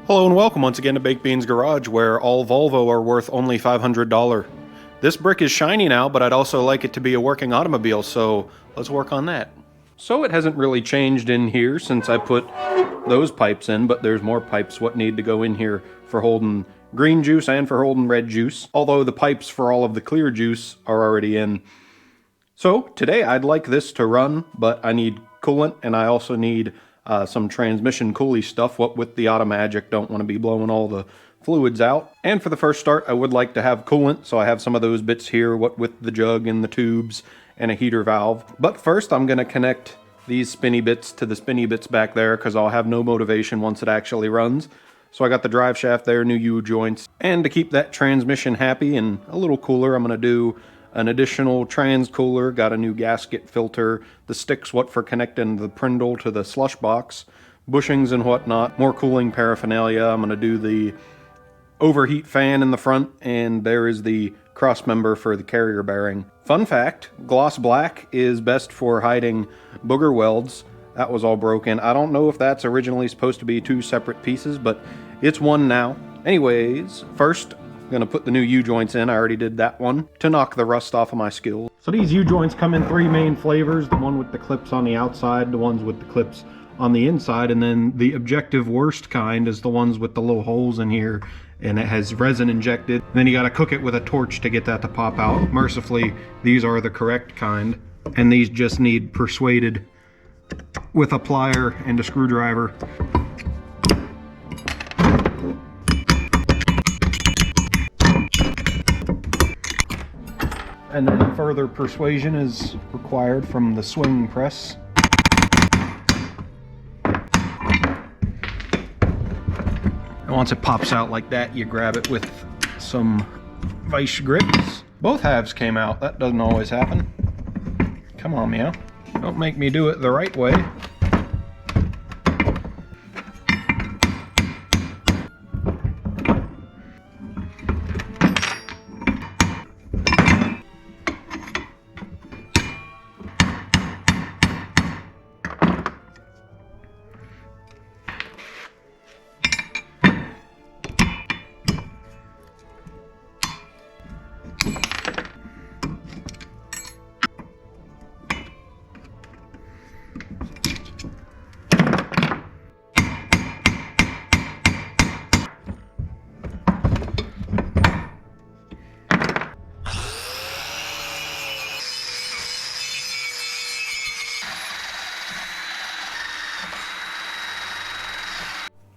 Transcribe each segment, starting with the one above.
Hello and welcome once again to Baked Beans Garage, where all Volvo are worth only $500. This brick is shiny now, but I'd also like it to be a working automobile, so let's work on that. So it hasn't really changed in here since I put those pipes in, but there's more pipes what need to go in here for holding green juice and for holding red juice, although the pipes for all of the clear juice are already in. So today I'd like this to run, but I need coolant and I also need some transmission coolie stuff, what with the Automagic, don't want to be blowing all the fluids out. And for the first start, I would like to have coolant, so I have some of those bits here, what with the jug and the tubes and a heater valve. But first I'm going to connect these spinny bits to the spinny bits back there, because I'll have no motivation once it actually runs. So I got the drive shaft there, new U-joints, and to keep that transmission happy and a little cooler, I'm going to do an additional trans cooler, got a new gasket filter, the sticks what for connecting the Prindle to the slush box, bushings and whatnot, more cooling paraphernalia. I'm going to do the overheat fan in the front, and there is the cross member for the carrier bearing. Fun fact, gloss black is best for hiding booger welds. That was all broken. I don't know if that's originally supposed to be two separate pieces, but it's one now. Anyways, first I'm gonna put the new U-joints in. I already did that one to knock the rust off of my skills. So these U-joints come in three main flavors, the one with the clips on the outside, the ones with the clips on the inside, and then the objective worst kind is the ones with the little holes in here and it has resin injected. Then you gotta cook it with a torch to get that to pop out. Mercifully, these are the correct kind, and these just need persuaded with a plier and a screwdriver. And then further persuasion is required from the swing press. And once it pops out like that, you grab it with some vice grips. Both halves came out. That doesn't always happen. Come on, meow. Don't make me do it the right way.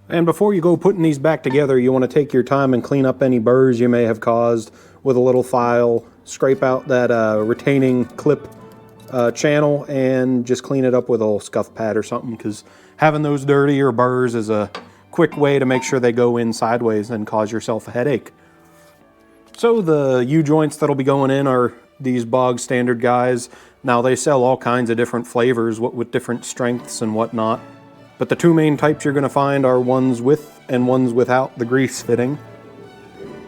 And before you go putting these back together, you want to take your time and clean up any burrs you may have caused with a little file. Scrape out that retaining clip channel and just clean it up with a little scuff pad or something, because having those dirty or burrs is a quick way to make sure they go in sideways and cause yourself a headache. So the U-joints that'll be going in are these bog standard guys. Now they sell all kinds of different flavors with different strengths and whatnot. But the two main types you're going to find are ones with and ones without the grease fitting.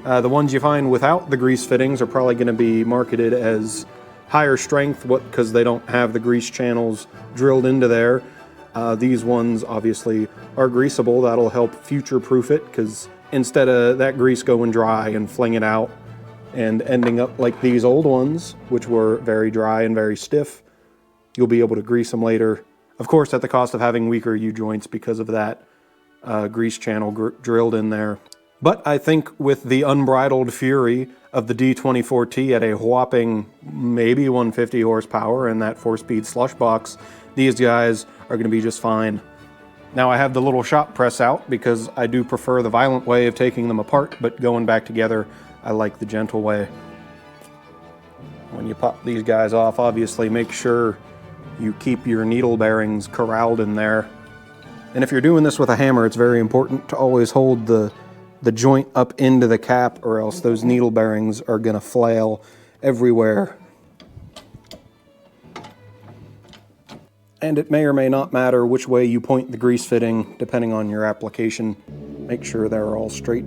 The ones you find without the grease fittings are probably going to be marketed as higher strength, because they don't have the grease channels drilled into there. These ones obviously are greasable. That'll help future-proof it, because instead of that grease going dry and flinging out and ending up like these old ones, which were very dry and very stiff, you'll be able to grease them later. Of course, at the cost of having weaker U-joints because of that grease channel drilled in there. But I think with the unbridled fury of the D24T at a whopping maybe 150 horsepower and that 4-speed slush box, these guys are going to be just fine. Now I have the little shop press out because I do prefer the violent way of taking them apart, but going back together, I like the gentle way. When you pop these guys off, obviously make sure you keep your needle bearings corralled in there. And if you're doing this with a hammer, it's very important to always hold the joint up into the cap, or else those needle bearings are going to flail everywhere. And it may or may not matter which way you point the grease fitting, depending on your application. Make sure they're all straight.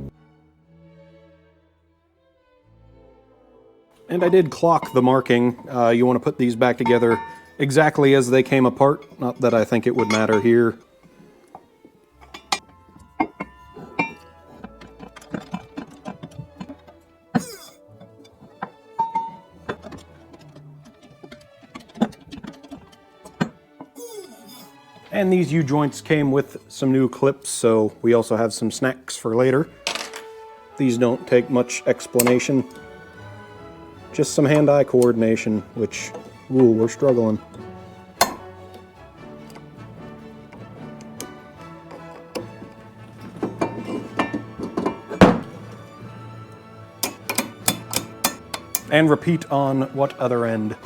And I did clock the marking. You want to put these back together exactly as they came apart. Not that I think it would matter here. And these U-joints came with some new clips, so we also have some snacks for later. These don't take much explanation. Just some hand-eye coordination, which, ooh, we're struggling. And repeat on what other end?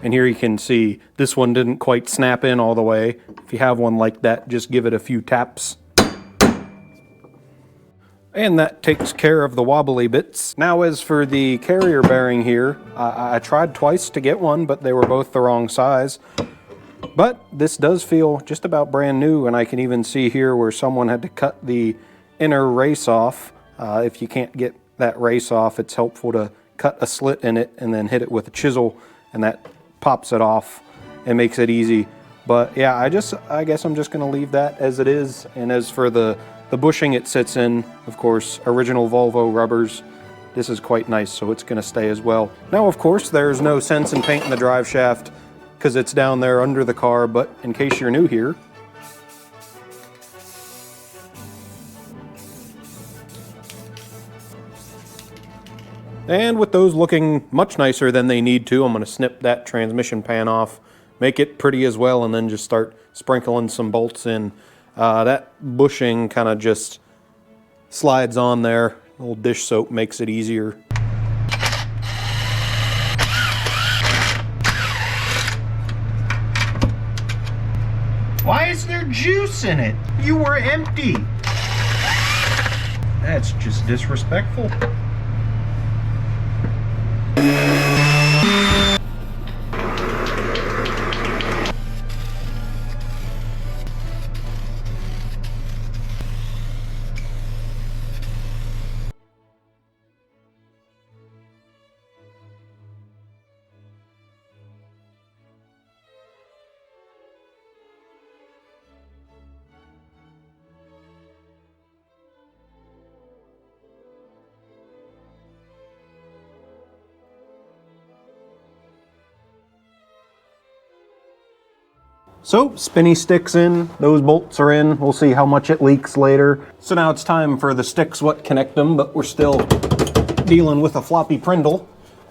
And here you can see this one didn't quite snap in all the way. If you have one like that, just give it a few taps. And that takes care of the wobbly bits. Now as for the carrier bearing here, I tried twice to get one, but they were both the wrong size. But this does feel just about brand new, and I can even see here where someone had to cut the inner race off. If you can't get that race off, it's helpful to cut a slit in it and then hit it with a chisel, and that pops it off and makes it easy. But yeah, I guess I'm just gonna leave that as it is. And as for the bushing it sits in, of course, original Volvo rubbers. This is quite nice, so it's gonna stay as well. Now, of course, there's no sense in painting the drive shaft because it's down there under the car, but in case you're new here, and with those looking much nicer than they need to, I'm going to snip that transmission pan off, make it pretty as well, and then just start sprinkling some bolts in. That bushing kind of just slides on there. A little dish soap makes it easier. Why is there juice in it? You were empty. That's just disrespectful. So, spinny sticks in, those bolts are in, we'll see how much it leaks later. So now it's time for the sticks what connect them, but we're still dealing with a floppy prindle.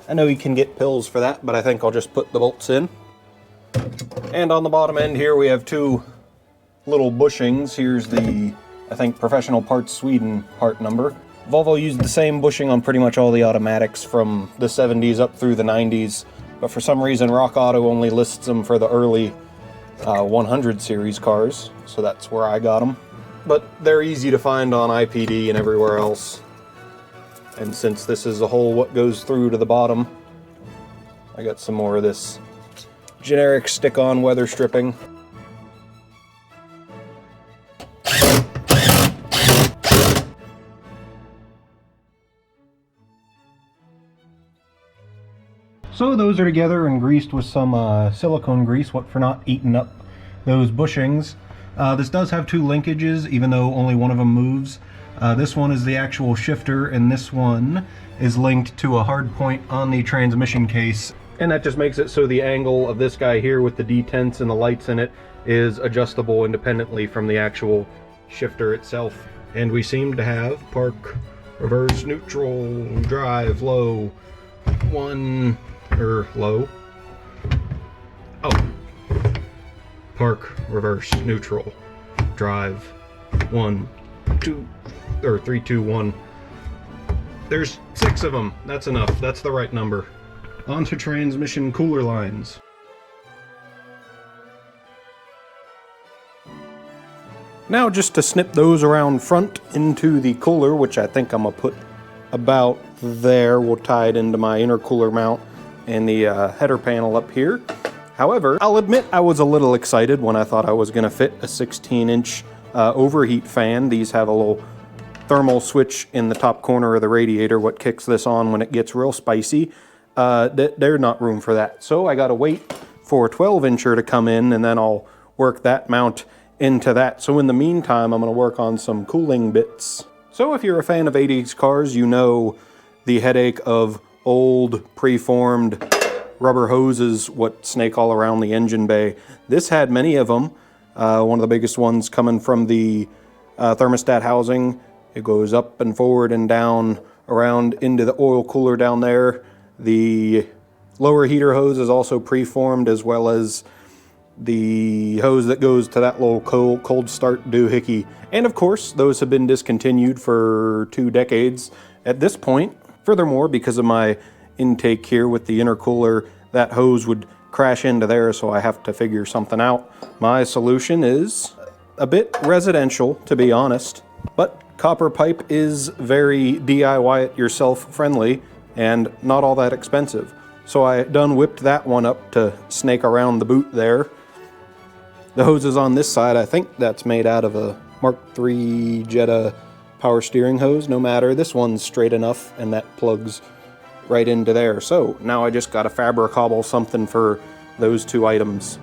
I know you can get pills for that, but I think I'll just put the bolts in. And on the bottom end here we have two little bushings. Here's the, I think, Professional Parts Sweden part number. Volvo used the same bushing on pretty much all the automatics from the 70s up through the 90s, but for some reason Rock Auto only lists them for the early 100 series cars, so that's where I got them. But they're easy to find on IPD and everywhere else. And since this is a hole what goes through to the bottom, I got some more of this generic stick-on weather stripping. So those are together and greased with some silicone grease, what for not eating up those bushings. This does have two linkages, even though only one of them moves. This one is the actual shifter, and this one is linked to a hard point on the transmission case. And that just makes it so the angle of this guy here with the detents and the lights in it is adjustable independently from the actual shifter itself. And we seem to have park, reverse, neutral, drive, low, one, or low. Oh. Park, reverse, neutral, drive, 1, 2, or 3, 2, 1. There's 6 of them. That's enough. That's the right number. Onto transmission cooler lines. Now just to snip those around front into the cooler, which I think I'm gonna put about there. We'll tie it into my intercooler mount and the header panel up here. However, I'll admit I was a little excited when I thought I was gonna fit a 16-inch overheat fan. These have a little thermal switch in the top corner of the radiator, what kicks this on when it gets real spicy. There's not room for that. So I gotta wait for a 12-incher to come in, and then I'll work that mount into that. So in the meantime, I'm going to work on some cooling bits. So if you're a fan of 80s cars, you know the headache of old preformed rubber hoses what snake all around the engine bay. This had many of them. One of the biggest ones coming from the thermostat housing. It goes up and forward and down around into the oil cooler down there. The lower heater hose is also preformed, as well as the hose that goes to that little cold start doohickey. And of course, those have been discontinued for 2 decades at this point. Furthermore, because of my intake here with the intercooler, that hose would crash into there, so I have to figure something out. My solution is a bit residential, to be honest, but copper pipe is very DIY it yourself friendly and not all that expensive. So I done whipped that one up to snake around the boot there. The hoses on this side, I think that's made out of a Mark III Jetta power steering hose. No matter, this one's straight enough and that plugs right into there. So now I just got to fabric cobble something for those 2 items.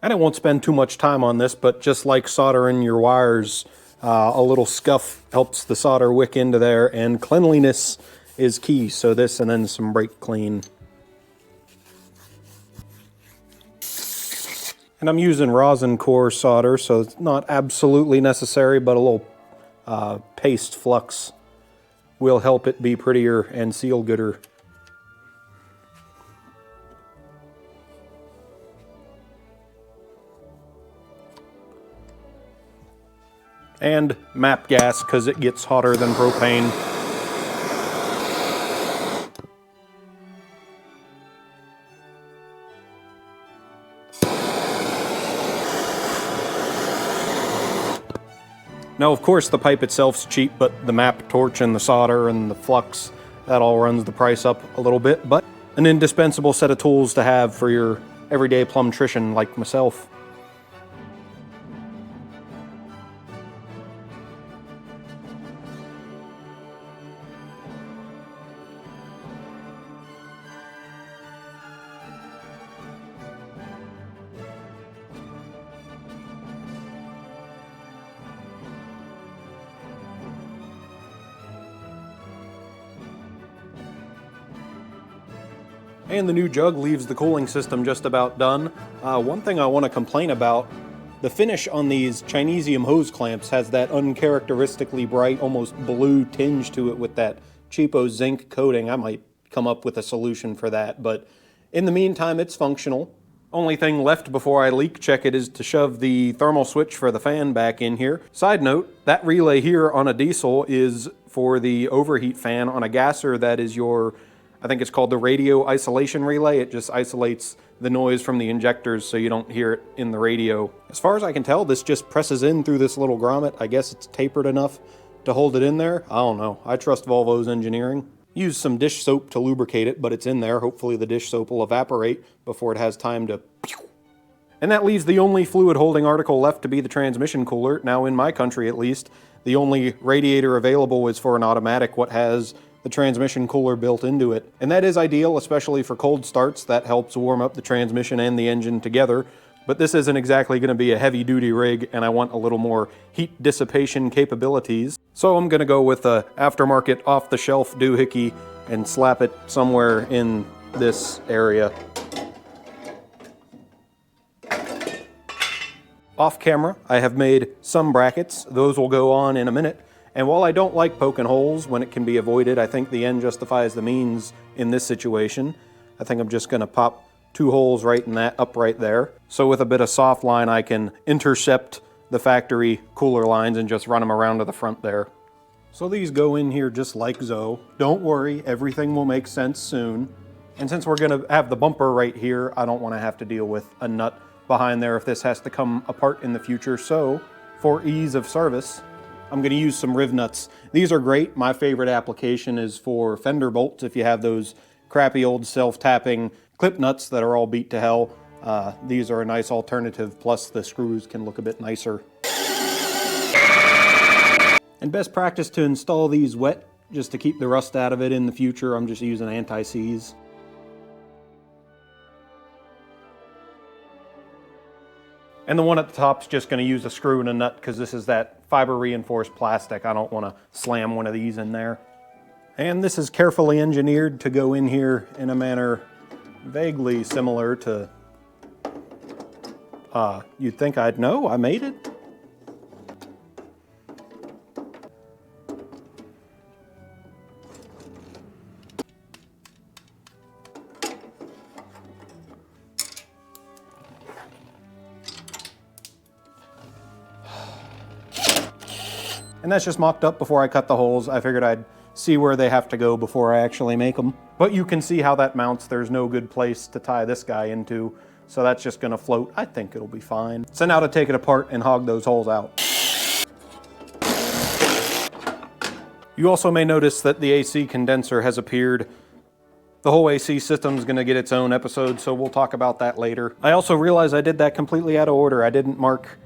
And I won't spend too much time on this, but just like soldering your wires, a little scuff helps the solder wick into there, and cleanliness is key. So this and then some brake clean. And I'm using rosin core solder, so it's not absolutely necessary, but a little paste flux will help it be prettier and seal gooder. And MAP gas, because it gets hotter than propane. Now, of course, the pipe itself's cheap, but the MAP torch and the solder and the flux, that all runs the price up a little bit, but an indispensable set of tools to have for your everyday plumtrician like myself. And the new jug leaves the cooling system just about done. One thing I want to complain about, the finish on these Chinesium hose clamps has that uncharacteristically bright, almost blue tinge to it with that cheapo zinc coating. I might come up with a solution for that, but in the meantime, it's functional. Only thing left before I leak check it is to shove the thermal switch for the fan back in here. Side note, that relay here on a diesel is for the overheat fan. On a gasser, that is your, I think it's called the radio isolation relay. It just isolates the noise from the injectors so you don't hear it in the radio. As far as I can tell, this just presses in through this little grommet. I guess it's tapered enough to hold it in there. I don't know. I trust Volvo's engineering. Use some dish soap to lubricate it, but it's in there. Hopefully the dish soap will evaporate before it has time to pew. And that leaves the only fluid holding article left to be the transmission cooler. Now, in my country at least, the only radiator available is for an automatic, what has the transmission cooler built into it. And that is ideal, especially for cold starts. That helps warm up the transmission and the engine together. But this isn't exactly going to be a heavy-duty rig, and I want a little more heat dissipation capabilities. So I'm going to go with a aftermarket off-the-shelf doohickey and slap it somewhere in this area. Off camera, I have made some brackets. Those will go on in a minute. And while I don't like poking holes when it can be avoided, I think the end justifies the means in this situation. I think I'm just going to pop 2 holes right in that, up right there. So with a bit of soft line, I can intercept the factory cooler lines and just run them around to the front there. So these go in here just like so. Don't worry, everything will make sense soon. And since we're going to have the bumper right here, I don't want to have to deal with a nut behind there if this has to come apart in the future. So for ease of service, I'm going to use some riv nuts. These are great. My favorite application is for fender bolts. If you have those crappy old self-tapping clip nuts that are all beat to hell, these are a nice alternative. Plus the screws can look a bit nicer. And best practice to install these wet, just to keep the rust out of it in the future. I'm just using anti-seize. And the one at the top's just going to use a screw and a nut because this is that fiber reinforced plastic. I don't want to slam one of these in there. And this is carefully engineered to go in here in a manner vaguely similar to, you'd think I'd know, I made it. And that's just mocked up before I cut the holes. I figured I'd see where they have to go before I actually make them. But you can see how that mounts. There's no good place to tie this guy into, so that's just gonna float. I think it'll be fine. So now to take it apart and hog those holes out. You also may notice that the AC condenser has appeared. The whole AC system is gonna get its own episode, so we'll talk about that later. I also realized I did that completely out of order. I didn't mark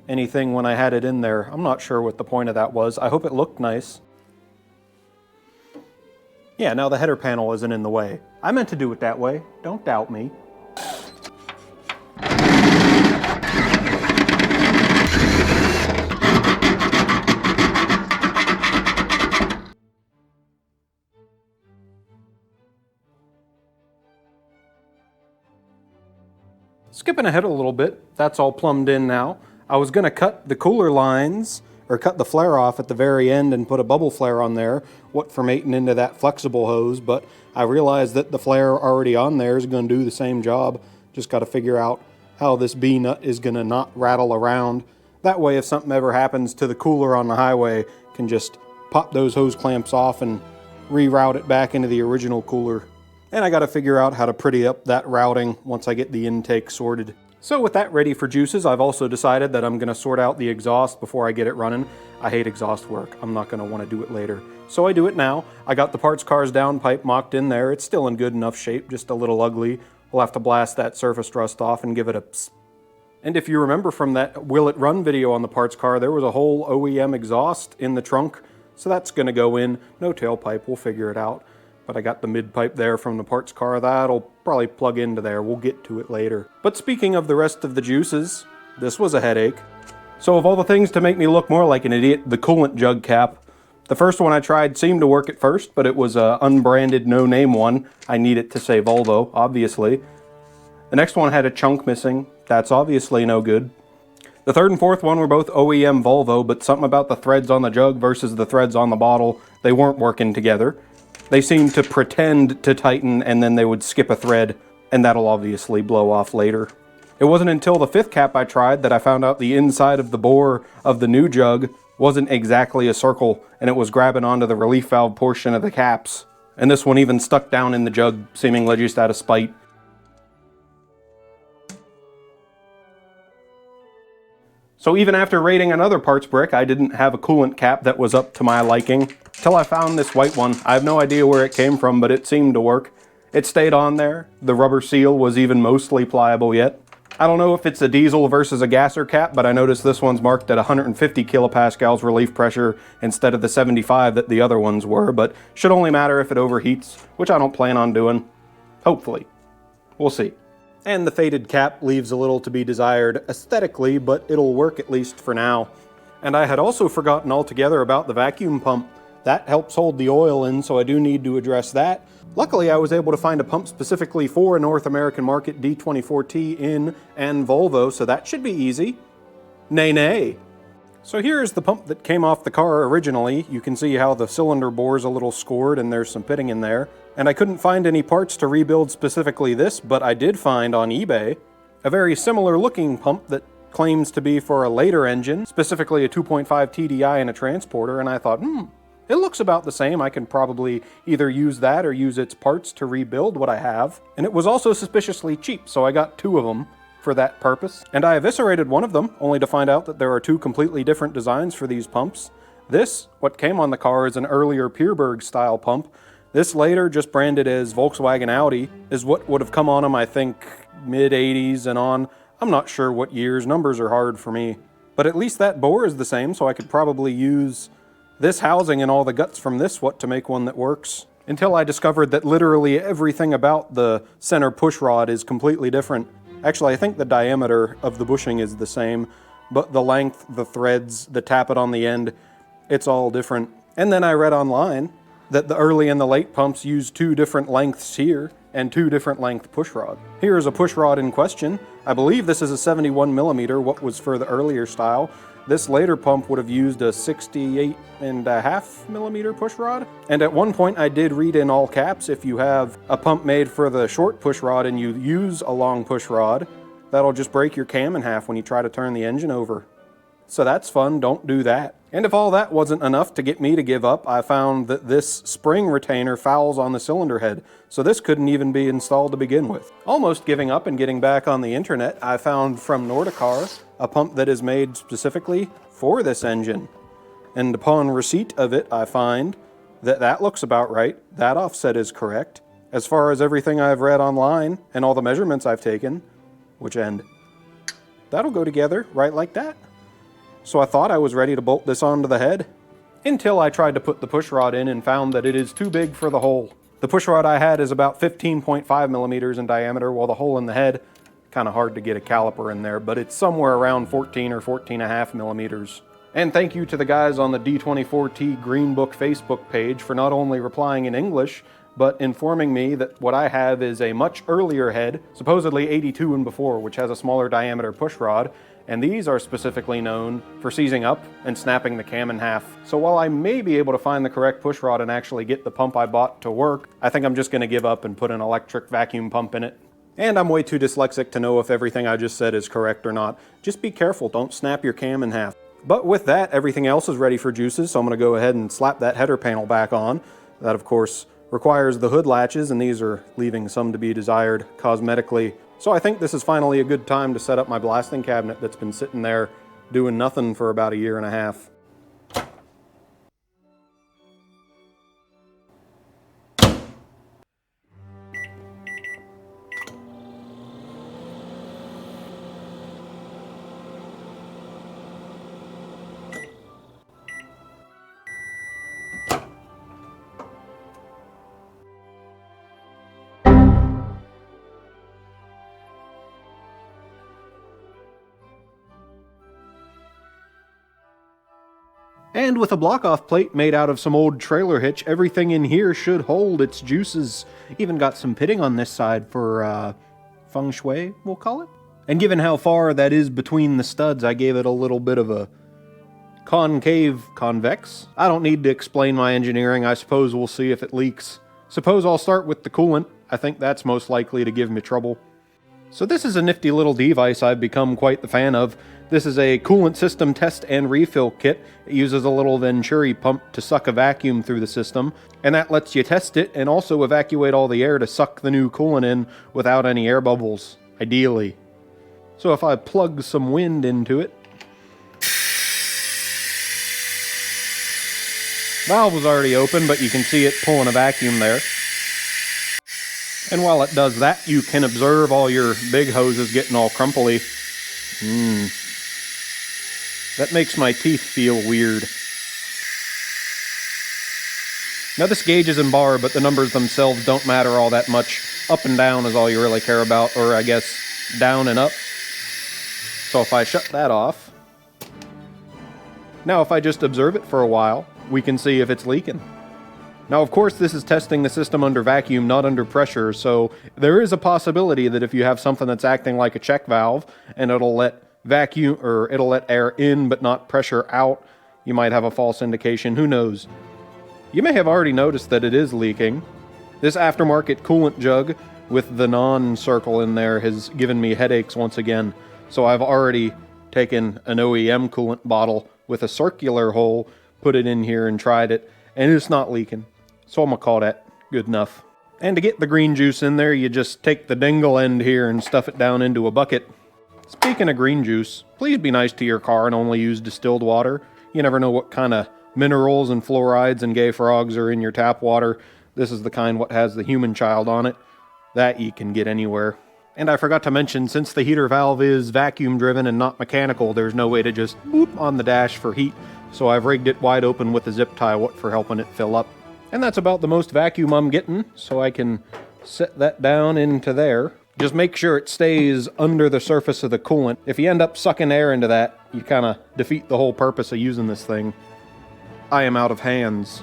anything when I had it in there. I'm not sure what the point of that was. I hope it looked nice. Yeah, now the header panel isn't in the way. I meant to do it that way. Don't doubt me. Skipping ahead a little bit, that's all plumbed in now. I was gonna cut the cooler lines, or cut the flare off at the very end and put a bubble flare on there, what for mating into that flexible hose, but I realized that the flare already on there is gonna do the same job. Just gotta figure out how this B-nut is gonna not rattle around. That way, if something ever happens to the cooler on the highway, can just pop those hose clamps off and reroute it back into the original cooler. And I gotta figure out how to pretty up that routing once I get the intake sorted. So with that ready for juices, I've also decided that I'm gonna sort out the exhaust before I get it running. I hate exhaust work. I'm not gonna wanna do it later. So I do it now. I got the parts car's downpipe mocked in there. It's still in good enough shape, just a little ugly. We'll have to blast that surface rust off and give it a psst. And if you remember from that Will It Run video on the parts car, there was a whole OEM exhaust in the trunk. So that's gonna go in. No tailpipe, we'll figure it out. But I got the mid pipe there from the parts car. That'll probably plug into there. We'll get to it later. But speaking of the rest of the juices, this was a headache. So of all the things to make me look more like an idiot, the coolant jug cap. The first one I tried seemed to work at first, but it was an unbranded, no-name one. I need it to say Volvo, obviously. The next one had a chunk missing. That's obviously no good. The third and fourth one were both OEM Volvo, but something about the threads on the jug versus the threads on the bottle, they weren't working together. They seemed to pretend to tighten and then they would skip a thread, and that'll obviously blow off later. It wasn't until the fifth cap I tried that I found out the inside of the bore of the new jug wasn't exactly a circle, and it was grabbing onto the relief valve portion of the caps. And this one even stuck down in the jug, seemingly just out of spite. So even after raiding another parts brick, I didn't have a coolant cap that was up to my liking. Till I found this white one. I have no idea where it came from, but it seemed to work. It stayed on there. The rubber seal was even mostly pliable yet. I don't know if it's a diesel versus a gasser cap, but I noticed this one's marked at 150 kilopascals relief pressure instead of the 75 that the other ones were, but should only matter if it overheats, which I don't plan on doing. Hopefully. We'll see. And the faded cap leaves a little to be desired aesthetically, but it'll work at least for now. And I had also forgotten altogether about the vacuum pump. That helps hold the oil in, so I do need to address that. Luckily, I was able to find a pump specifically for a North American market D24T in and Volvo, so that should be easy. Nay, nay. So here's the pump that came off the car originally. You can see how the cylinder bore's a little scored and there's some pitting in there. And I couldn't find any parts to rebuild specifically this, but I did find on eBay a very similar looking pump that claims to be for a later engine, specifically a 2.5 TDI and a transporter, and I thought, it looks about the same. I can probably either use that or use its parts to rebuild what I have. And it was also suspiciously cheap, so I got two of them for that purpose. And I eviscerated one of them, only to find out that there are two completely different designs for these pumps. This, what came on the car, is an earlier Pierburg style pump. This later, just branded as Volkswagen Audi, is what would have come on them, I think, mid-80s and on. I'm not sure what years, numbers are hard for me. But at least that bore is the same, so I could probably use this housing and all the guts from this to make one that works. Until I discovered that literally everything about the center push rod is completely different. Actually, I think the diameter of the bushing is the same, but the length, the threads, the tappet on the end, it's all different. And then I read online that the early and the late pumps use 2 different lengths here and 2 different length pushrod. Here is a pushrod in question. I believe this is a 71 millimeter, what was for the earlier style. This later pump would have used a 68.5 millimeter pushrod. And at one point I did read in all caps, if you have a pump made for the short pushrod and you use a long pushrod, that'll just break your cam in half when you try to turn the engine over. So that's fun, don't do that. And if all that wasn't enough to get me to give up, I found that this spring retainer fouls on the cylinder head, so this couldn't even be installed to begin with. Almost giving up and getting back on the internet, I found from Nordicar a pump that is made specifically for this engine. And upon receipt of it, I find that that looks about right, that offset is correct. As far as everything I've read online and all the measurements I've taken, which end? That'll go together right like that. So I thought I was ready to bolt this onto the head, until I tried to put the pushrod in and found that it is too big for the hole. The pushrod I had is about 15.5 millimeters in diameter, while the hole in the head, kind of hard to get a caliper in there, but it's somewhere around 14 or 14.5 millimeters. And thank you to the guys on the D24T Green Book Facebook page for not only replying in English, but informing me that what I have is a much earlier head, supposedly 82 and before, which has a smaller diameter pushrod, and these are specifically known for seizing up and snapping the cam in half. So while I may be able to find the correct pushrod and actually get the pump I bought to work, I think I'm just going to give up and put an electric vacuum pump in it. And I'm way too dyslexic to know if everything I just said is correct or not. Just be careful, don't snap your cam in half. But with that, everything else is ready for juices, so I'm going to go ahead and slap that header panel back on. That, of course, requires the hood latches, and these are leaving some to be desired cosmetically. So I think this is finally a good time to set up my blasting cabinet that's been sitting there doing nothing for about a year and a half. And with a block-off plate made out of some old trailer hitch, everything in here should hold its juices. Even got some pitting on this side for feng shui, we'll call it. And given how far that is between the studs, I gave it a little bit of a concave convex. I don't need to explain my engineering. I suppose we'll see if it leaks. Suppose I'll start with the coolant. I think that's most likely to give me trouble. So this is a nifty little device I've become quite the fan of. This is a coolant system test and refill kit. It uses a little Venturi pump to suck a vacuum through the system, and that lets you test it and also evacuate all the air to suck the new coolant in without any air bubbles, ideally. So if I plug some wind into it, valve was already open, but you can see it pulling a vacuum there. And while it does that, you can observe all your big hoses getting all crumply. That makes my teeth feel weird. Now this gauge is in bar, but the numbers themselves don't matter all that much. Up and down is all you really care about, or I guess down and up. So if I shut that off, now if I just observe it for a while, we can see if it's leaking. Now, of course, this is testing the system under vacuum, not under pressure, so there is a possibility that if you have something that's acting like a check valve and it'll let air in but not pressure out, you might have a false indication. Who knows? You may have already noticed that it is leaking. This aftermarket coolant jug with the non-circle in there has given me headaches once again, so I've already taken an OEM coolant bottle with a circular hole, put it in here and tried it, and it's not leaking. So I'm gonna call that good enough. And to get the green juice in there, you just take the dingle end here and stuff it down into a bucket. Speaking of green juice, please be nice to your car and only use distilled water. You never know what kind of minerals and fluorides and gay frogs are in your tap water. This is the kind what has the human child on it. That you can get anywhere. And I forgot to mention, since the heater valve is vacuum driven and not mechanical, there's no way to just boop on the dash for heat. So I've rigged it wide open with a zip tie for helping it fill up. And that's about the most vacuum I'm getting, so I can set that down into there. Just make sure it stays under the surface of the coolant. If you end up sucking air into that, you kind of defeat the whole purpose of using this thing. I am out of hands.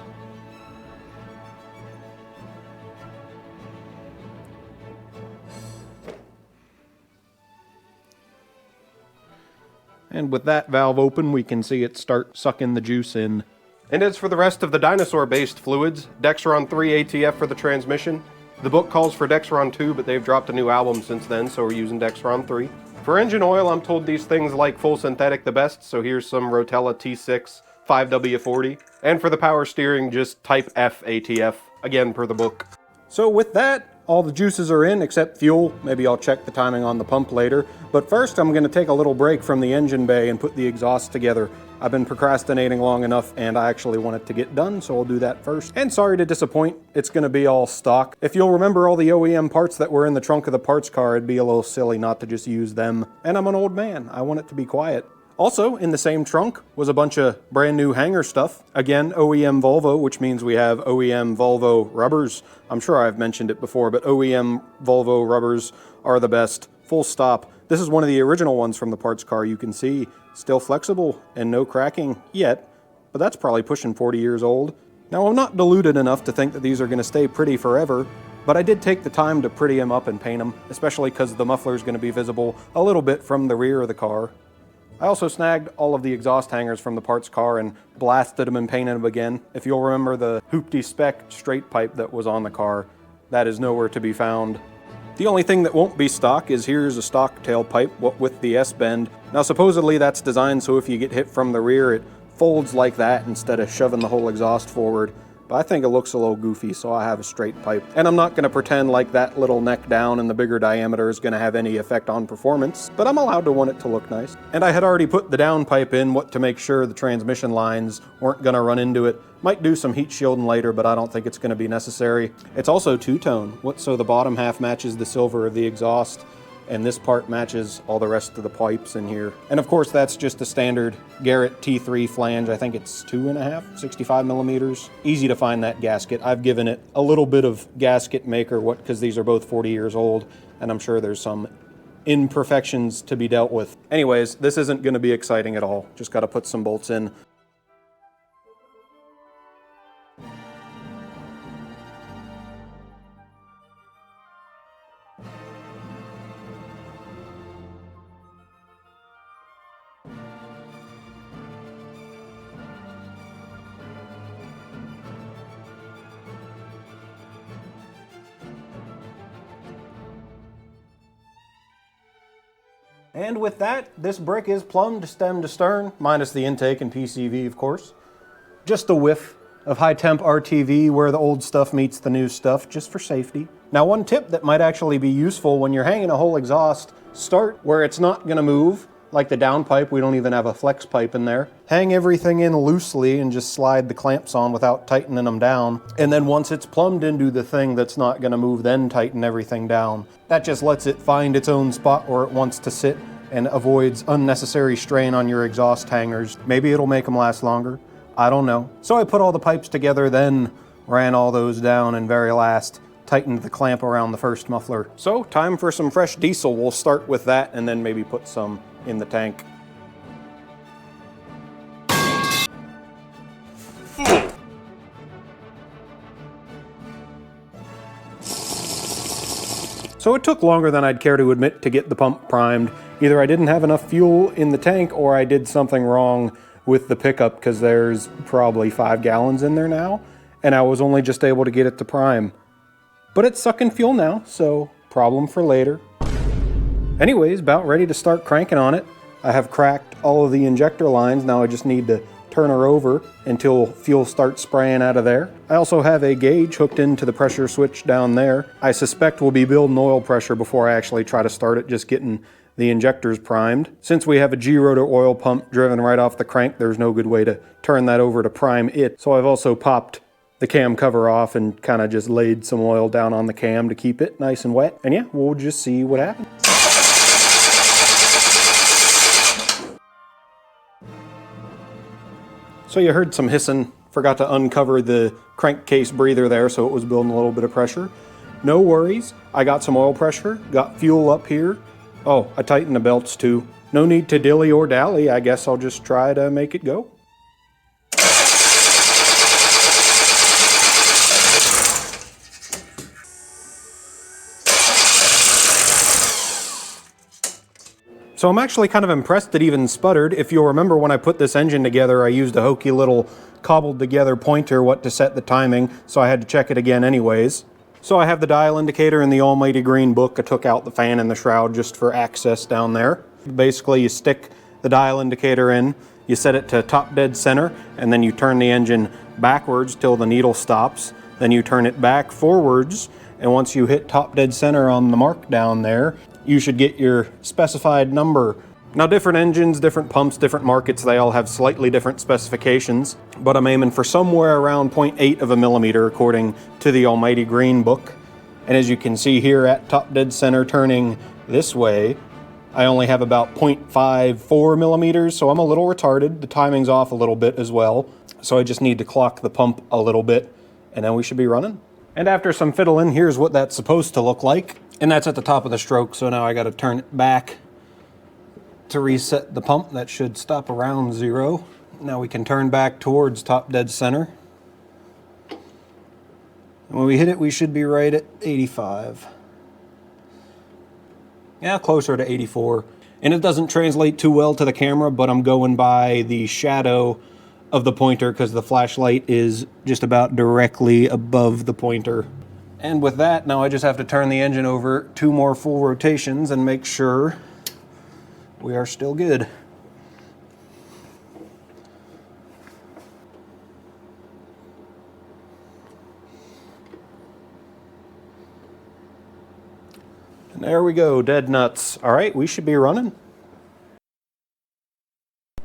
And with that valve open, we can see it start sucking the juice in. And as for the rest of the dinosaur-based fluids, Dexron 3 ATF for the transmission. The book calls for Dexron 2, but they've dropped a new album since then, so we're using Dexron 3. For engine oil, I'm told these things like full synthetic the best, so here's some Rotella T6 5W40. And for the power steering, just Type F ATF, again per the book. So with that, all the juices are in except fuel. Maybe I'll check the timing on the pump later. But first I'm going to take a little break from the engine bay and put the exhaust together. I've been procrastinating long enough and I actually want it to get done, so I'll do that first. And sorry to disappoint, it's going to be all stock. If you'll remember all the OEM parts that were in the trunk of the parts car, it'd be a little silly not to just use them. And I'm an old man, I want it to be quiet. Also, in the same trunk was a bunch of brand new hanger stuff. Again, OEM Volvo, which means we have OEM Volvo rubbers. I'm sure I've mentioned it before, but OEM Volvo rubbers are the best, full stop. This is one of the original ones from the parts car. You can see, still flexible and no cracking yet, but that's probably pushing 40 years old. Now, I'm not deluded enough to think that these are going to stay pretty forever, but I did take the time to pretty them up and paint them, especially because the muffler is going to be visible a little bit from the rear of the car. I also snagged all of the exhaust hangers from the parts car and blasted them and painted them again. If you'll remember the hoopty spec straight pipe that was on the car, that is nowhere to be found. The only thing that won't be stock is here's a stock tailpipe with the S-bend. Now supposedly that's designed so if you get hit from the rear it folds like that instead of shoving the whole exhaust forward. But I think it looks a little goofy, so I have a straight pipe. And I'm not going to pretend like that little neck down and the bigger diameter is going to have any effect on performance, but I'm allowed to want it to look nice. And I had already put the down pipe in to make sure the transmission lines weren't going to run into it. Might do some heat shielding later, but I don't think it's going to be necessary. It's also two-tone, so the bottom half matches the silver of the exhaust, and this part matches all the rest of the pipes in here. And of course that's just a standard Garrett T3 flange. I think it's 2.5, 65 millimeters. Easy to find that gasket. I've given it a little bit of gasket maker because these are both 40 years old, and I'm sure there's some imperfections to be dealt with. Anyways, this isn't going to be exciting at all. Just got to put some bolts in. And with that, this brick is plumbed stem to stern, minus the intake and PCV, of course. Just a whiff of high temp RTV where the old stuff meets the new stuff, just for safety. Now, one tip that might actually be useful when you're hanging a whole exhaust, start where it's not gonna move, like the downpipe. We don't even have a flex pipe in there. Hang everything in loosely and just slide the clamps on without tightening them down. And then once it's plumbed into the thing that's not gonna move, then tighten everything down. That just lets it find its own spot where it wants to sit and avoids unnecessary strain on your exhaust hangers. Maybe it'll make them last longer. I don't know. So I put all the pipes together, then ran all those down, and very last tightened the clamp around the first muffler. So time for some fresh diesel. We'll start with that and then maybe put some in the tank. So it took longer than I'd care to admit to get the pump primed. Either I didn't have enough fuel in the tank or I did something wrong with the pickup, because there's probably 5 gallons in there now, and I was only just able to get it to prime. But it's sucking fuel now, so problem for later. Anyways, about ready to start cranking on it. I have cracked all of the injector lines. Now I just need to turn her over until fuel starts spraying out of there. I also have a gauge hooked into the pressure switch down there. I suspect we'll be building oil pressure before I actually try to start it, just getting the injectors primed. Since we have a G-rotor oil pump driven right off the crank, there's no good way to turn that over to prime it. So I've also popped the cam cover off and kind of just laid some oil down on the cam to keep it nice and wet. And yeah, we'll just see what happens. So you heard some hissing. Forgot to uncover the crankcase breather there, so it was building a little bit of pressure. No worries. I got some oil pressure, got fuel up here. Oh, I tightened the belts too. No need to dilly or dally. I guess I'll just try to make it go. So I'm actually kind of impressed it even sputtered. If you'll remember when I put this engine together, I used a hokey little cobbled together pointer to set the timing, so I had to check it again anyways. So I have the dial indicator in the almighty green book. I took out the fan and the shroud just for access down there. Basically, you stick the dial indicator in, you set it to top dead center, and then you turn the engine backwards till the needle stops. Then you turn it back forwards, and once you hit top dead center on the mark down there, you should get your specified number. Now, different engines, different pumps, different markets, they all have slightly different specifications, but I'm aiming for somewhere around 0.8 of a millimeter according to the almighty green book. And as you can see here at top dead center turning this way, I only have about 0.54 millimeters, so I'm a little retarded. The timing's off a little bit as well, so I just need to clock the pump a little bit, and then we should be running. And after some fiddling, here's what that's supposed to look like. And that's at the top of the stroke, so now I got to turn it back to reset the pump. That should stop around 0. Now we can turn back towards top dead center. And when we hit it, we should be right at 85. Yeah, closer to 84. And it doesn't translate too well to the camera, but I'm going by the shadow of the pointer because the flashlight is just about directly above the pointer. And with that, now I just have to turn the engine over 2 more full rotations and make sure we are still good. And there we go, dead nuts. All right, we should be running.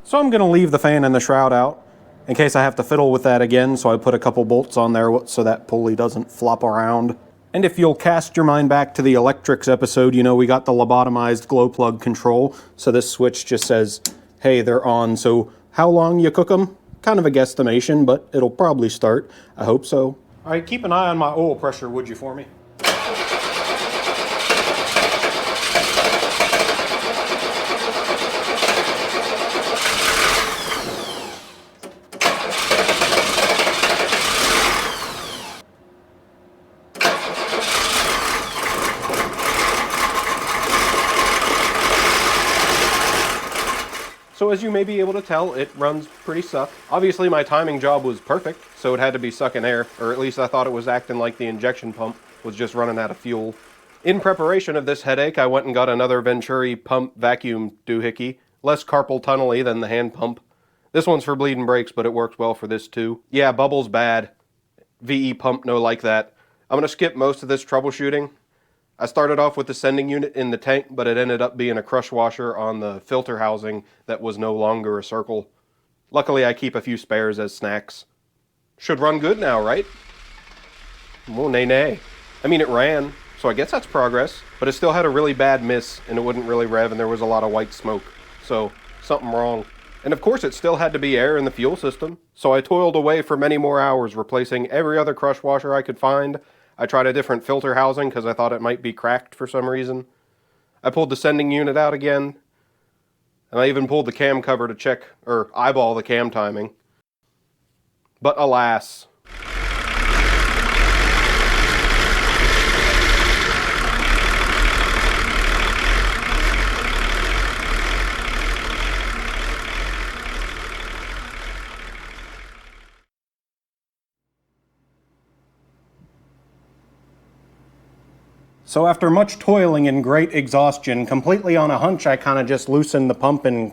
So I'm gonna leave the fan and the shroud out in case I have to fiddle with that again, so I put a couple bolts on there so that pulley doesn't flop around. And if you'll cast your mind back to the electrics episode, you know we got the lobotomized glow plug control, so this switch just says, hey, they're on. So how long you cook them? Kind of a guesstimation, but it'll probably start. I hope so. All right, keep an eye on my oil pressure, would you, for me? So as you may be able to tell, it runs pretty suck. Obviously my timing job was perfect, so it had to be sucking air, or at least I thought it was acting like the injection pump was just running out of fuel. In preparation of this headache, I went and got another Venturi pump vacuum doohickey, less carpal tunnel-y than the hand pump. This one's for bleeding brakes, but it works well for this too. Yeah, bubbles bad. VE pump no like that. I'm gonna skip most of this troubleshooting. I started off with the sending unit in the tank, but it ended up being a crush washer on the filter housing that was no longer a circle. Luckily, I keep a few spares as snacks. Should run good now, right? Well, nay. I mean, it ran, so I guess that's progress, but it still had a really bad miss, and it wouldn't really rev, and there was a lot of white smoke. So, something wrong. And of course, it still had to be air in the fuel system. So I toiled away for many more hours, replacing every other crush washer I could find. I tried a different filter housing because I thought it might be cracked for some reason. I pulled the sending unit out again, and I even pulled the cam cover to check, or eyeball the cam timing. But alas. So after much toiling and great exhaustion, completely on a hunch, I kind of just loosened the pump and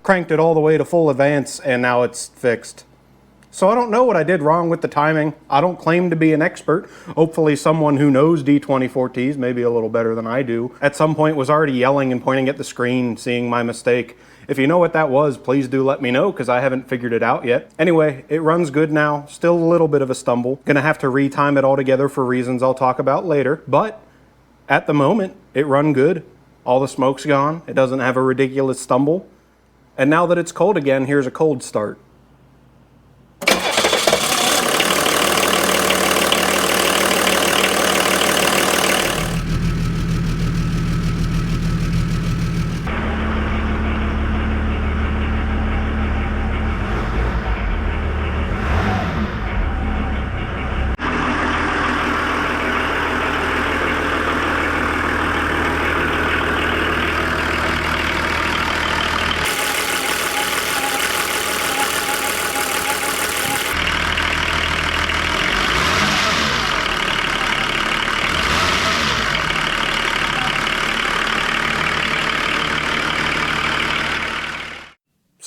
cranked it all the way to full advance, and now it's fixed. So I don't know what I did wrong with the timing. I don't claim to be an expert. Hopefully someone who knows D24Ts, maybe a little better than I do, at some point was already yelling and pointing at the screen, seeing my mistake. If you know what that was, please do let me know, because I haven't figured it out yet. Anyway, it runs good now. Still a little bit of a stumble. Gonna have to retime it all together for reasons I'll talk about later, but at the moment, it run good. All the smoke's gone. It doesn't have a ridiculous stumble. And now that it's cold again, here's a cold start.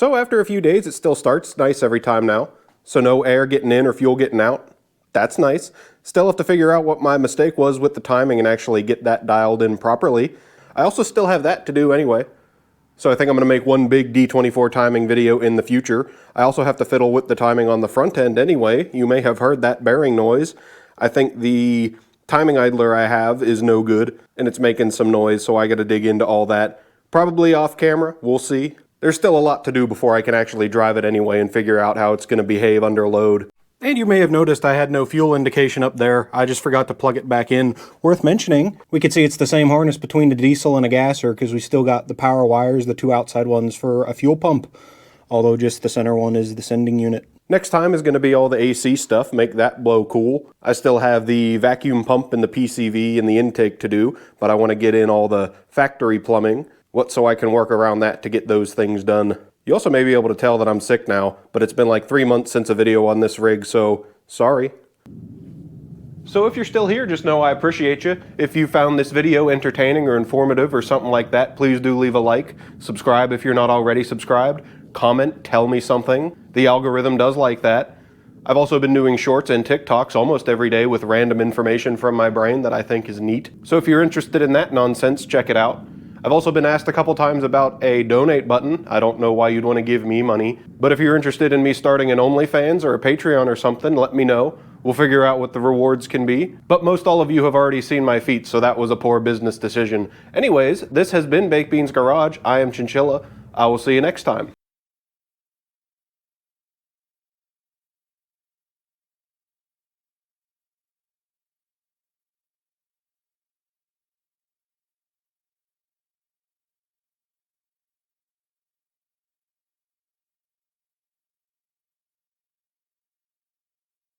So after a few days, it still starts nice every time now. So no air getting in or fuel getting out. That's nice. Still have to figure out what my mistake was with the timing and actually get that dialed in properly. I also still have that to do anyway. So I think I'm going to make one big D24 timing video in the future. I also have to fiddle with the timing on the front end anyway. You may have heard that bearing noise. I think the timing idler I have is no good, and it's making some noise, so I got to dig into all that. Probably off camera, we'll see. There's still a lot to do before I can actually drive it anyway and figure out how it's going to behave under load. And you may have noticed I had no fuel indication up there. I just forgot to plug it back in. Worth mentioning, we can see it's the same harness between the diesel and a gasser because we still got the power wires, the two outside ones for a fuel pump, although just the center one is the sending unit. Next time is going to be all the AC stuff, make that blow cool. I still have the vacuum pump and the PCV and the intake to do, but I want to get in all the factory plumbing, so I can work around that to get those things done. You also may be able to tell that I'm sick now, but it's been like 3 months since a video on this rig, so sorry. So if you're still here, just know I appreciate you. If you found this video entertaining or informative or something like that, please do leave a like. Subscribe if you're not already subscribed. Comment, tell me something. The algorithm does like that. I've also been doing shorts and TikToks almost every day with random information from my brain that I think is neat. So if you're interested in that nonsense, check it out. I've also been asked a couple times about a donate button. I don't know why you'd want to give me money, but if you're interested in me starting an OnlyFans or a Patreon or something, let me know. We'll figure out what the rewards can be. But most all of you have already seen my feet, so that was a poor business decision. Anyways, this has been Baked Beans Garage. I am Chinchilla. I will see you next time.